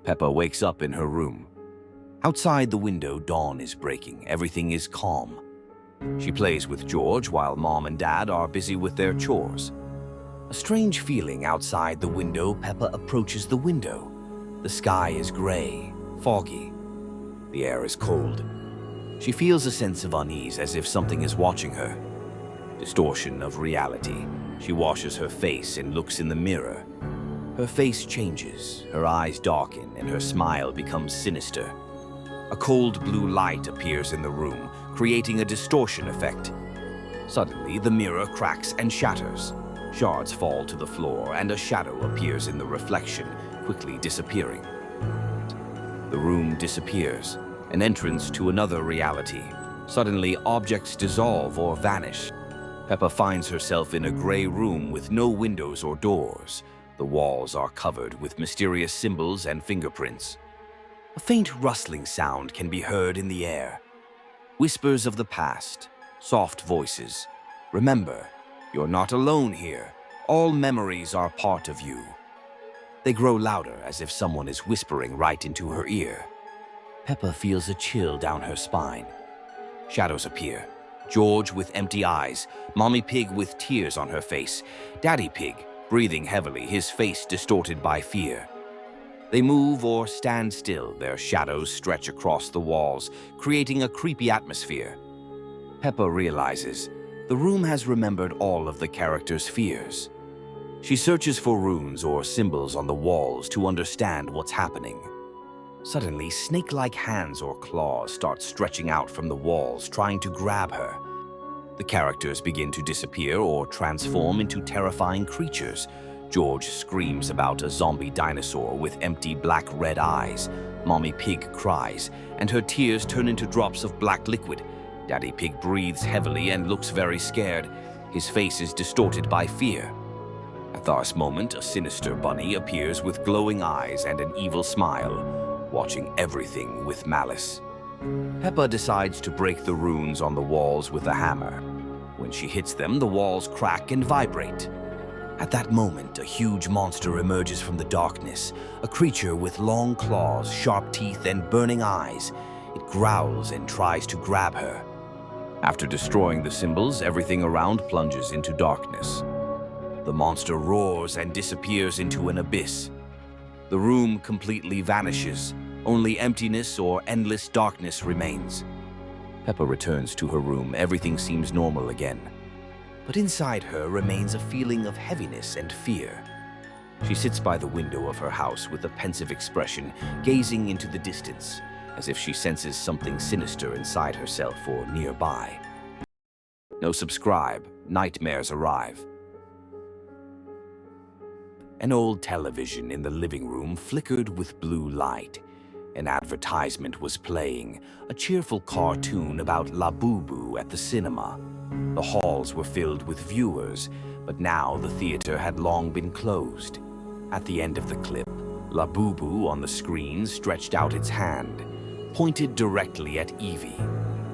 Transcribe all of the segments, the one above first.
Peppa wakes up in her room. Outside the window, dawn is breaking. Everything is calm. She plays with George while Mom and Dad are busy with their chores. A strange feeling outside the window. Peppa approaches the window. The sky is gray, foggy. The air is cold. She feels a sense of unease, as if something is watching her. Distortion of reality. She washes her face and looks in the mirror. Her face changes, her eyes darken, and her smile becomes sinister. A cold blue light appears in the room, creating a distortion effect. Suddenly, the mirror cracks and shatters. Shards fall to the floor, and a shadow appears in the reflection, quickly disappearing. The room disappears, an entrance to another reality. Suddenly, objects dissolve or vanish. Peppa finds herself in a gray room with no windows or doors. The walls are covered with mysterious symbols and fingerprints. A faint rustling sound can be heard in the air. Whispers of the past, soft voices. Remember, you're not alone here. All memories are part of you. They grow louder, as if someone is whispering right into her ear. Peppa feels a chill down her spine. Shadows appear. George with empty eyes, Mommy Pig with tears on her face, Daddy Pig breathing heavily, his face distorted by fear. They move or stand still, their shadows stretch across the walls, creating a creepy atmosphere. Peppa realizes the room has remembered all of the characters' fears. She searches for runes or symbols on the walls to understand what's happening. Suddenly, snake-like hands or claws start stretching out from the walls, trying to grab her. The characters begin to disappear or transform into terrifying creatures. George screams about a zombie dinosaur with empty black-red eyes. Mommy Pig cries, and her tears turn into drops of black liquid. Daddy Pig breathes heavily and looks very scared. His face is distorted by fear. At this moment, a sinister bunny appears with glowing eyes and an evil smile, watching everything with malice. Peppa decides to break the runes on the walls with a hammer. When she hits them, the walls crack and vibrate. At that moment, a huge monster emerges from the darkness, a creature with long claws, sharp teeth, and burning eyes. It growls and tries to grab her. After destroying the symbols, everything around plunges into darkness. The monster roars and disappears into an abyss. The room completely vanishes. Only emptiness or endless darkness remains. Peppa returns to her room. Everything seems normal again. But inside her remains a feeling of heaviness and fear. She sits by the window of her house with a pensive expression, gazing into the distance, as if she senses something sinister inside herself or nearby. No subscribe. Nightmares arrive. An old television in the living room flickered with blue light. An advertisement was playing, a cheerful cartoon about Labubu at the cinema. The halls were filled with viewers, but now the theater had long been closed. At the end of the clip, Labubu on the screen stretched out its hand, pointed directly at Evie.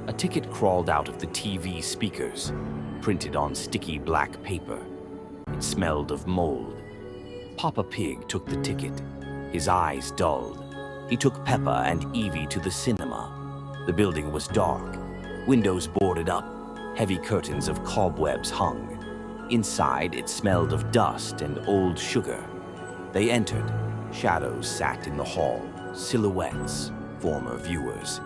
A ticket crawled out of the TV speakers, printed on sticky black paper. It smelled of mold. Papa Pig took the ticket. His eyes dulled. He took Peppa and Evie to the cinema. The building was dark, windows boarded up, heavy curtains of cobwebs hung. Inside, it smelled of dust and old sugar. They entered. Shadows sat in the hall, silhouettes, former viewers.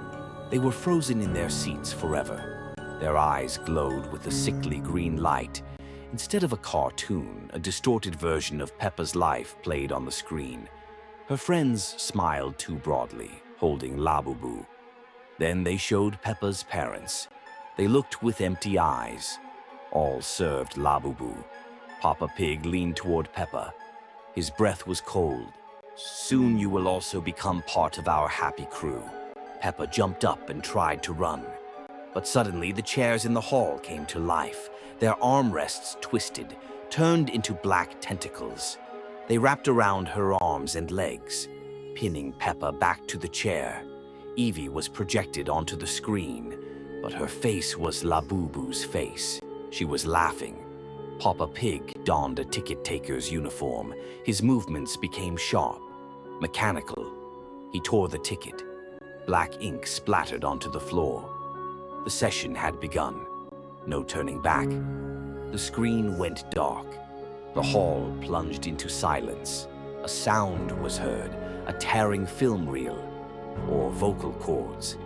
They were frozen in their seats forever. Their eyes glowed with a sickly green light. Instead of a cartoon, a distorted version of Peppa's life played on the screen. Her friends smiled too broadly, holding Labubu. Then they showed Peppa's parents. They looked with empty eyes. All served Labubu. Papa Pig leaned toward Peppa. His breath was cold. Soon you will also become part of our happy crew. Peppa jumped up and tried to run. But suddenly the chairs in the hall came to life. Their armrests twisted, turned into black tentacles. They wrapped around her arms and legs, pinning Peppa back to the chair. Evie was projected onto the screen, but her face was Labubu's face. She was laughing. Papa Pig donned a ticket-taker's uniform. His movements became sharp, mechanical. He tore the ticket. Black ink splattered onto the floor. The session had begun. No turning back. The screen went dark. The hall plunged into silence. A sound was heard, a tearing film reel, or vocal cords.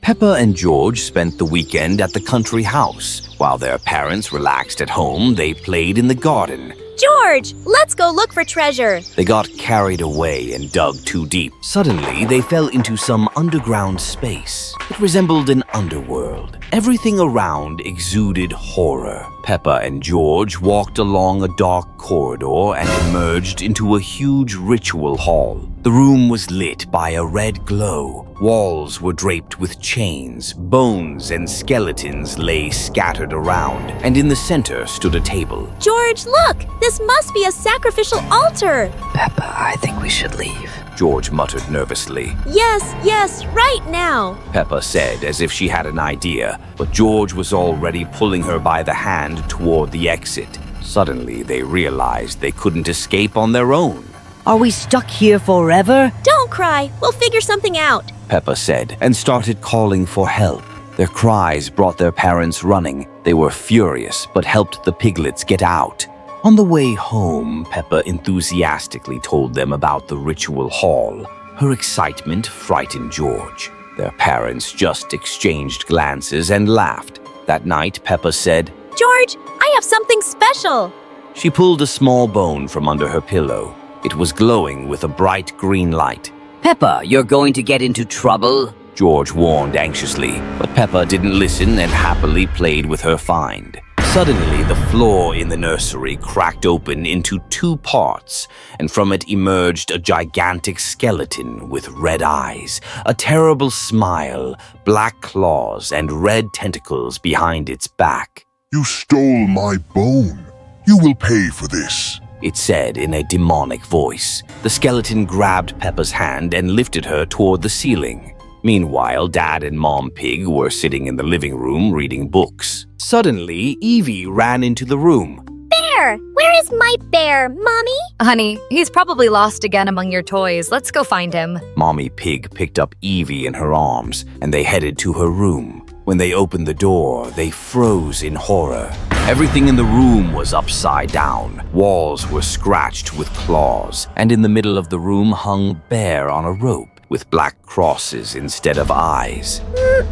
Peppa and George spent the weekend at the country house. While their parents relaxed at home, they played in the garden. George, let's go look for treasure. They got carried away and dug too deep. Suddenly, they fell into some underground space. It resembled an underworld. Everything around exuded horror. Peppa and George walked along a dark corridor and emerged into a huge ritual hall. The room was lit by a red glow. Walls were draped with chains, bones and skeletons lay scattered around, and in the center stood a table. George, look! This must be a sacrificial altar! Peppa, I think we should leave. George muttered nervously. Yes, right now! Peppa said as if she had an idea, but George was already pulling her by the hand toward the exit. Suddenly, they realized they couldn't escape on their own. Are we stuck here forever? Don't cry, we'll figure something out. Peppa said, and started calling for help. Their cries brought their parents running. They were furious, but helped the piglets get out. On the way home, Peppa enthusiastically told them about the ritual hall. Her excitement frightened George. Their parents just exchanged glances and laughed. That night, Peppa said, George, I have something special. She pulled a small bone from under her pillow. It was glowing with a bright green light. Peppa, you're going to get into trouble? George warned anxiously, but Peppa didn't listen and happily played with her find. Suddenly, the floor in the nursery cracked open into two parts, and from it emerged a gigantic skeleton with red eyes, a terrible smile, black claws, and red tentacles behind its back. You stole my bone. You will pay for this, it said in a demonic voice. The skeleton grabbed Peppa's hand and lifted her toward the ceiling. Meanwhile, Dad and Mom Pig were sitting in the living room reading books. Suddenly, Evie ran into the room. Bear! Where is my bear, Mommy? Honey, he's probably lost again among your toys. Let's go find him. Mommy Pig picked up Evie in her arms, and they headed to her room. When they opened the door, they froze in horror. Everything in the room was upside down. Walls were scratched with claws, and in the middle of the room hung Bear on a rope with black crosses instead of eyes.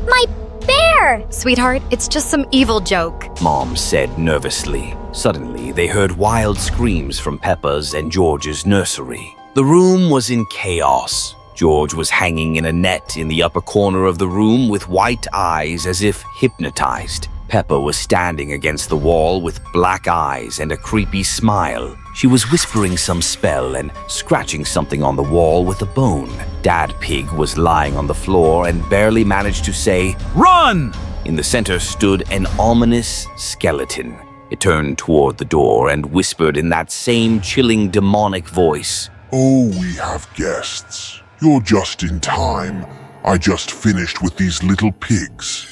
My bear! Sweetheart, it's just some evil joke. Mom said nervously. Suddenly, they heard wild screams from Peppa's and George's nursery. The room was in chaos. George was hanging in a net in the upper corner of the room with white eyes as if hypnotized. Peppa was standing against the wall with black eyes and a creepy smile. She was whispering some spell and scratching something on the wall with a bone. Dad Pig was lying on the floor and barely managed to say, "Run!" In the center stood an ominous skeleton. It turned toward the door and whispered in that same chilling demonic voice, Oh, we have guests. You're just in time. I just finished with these little pigs.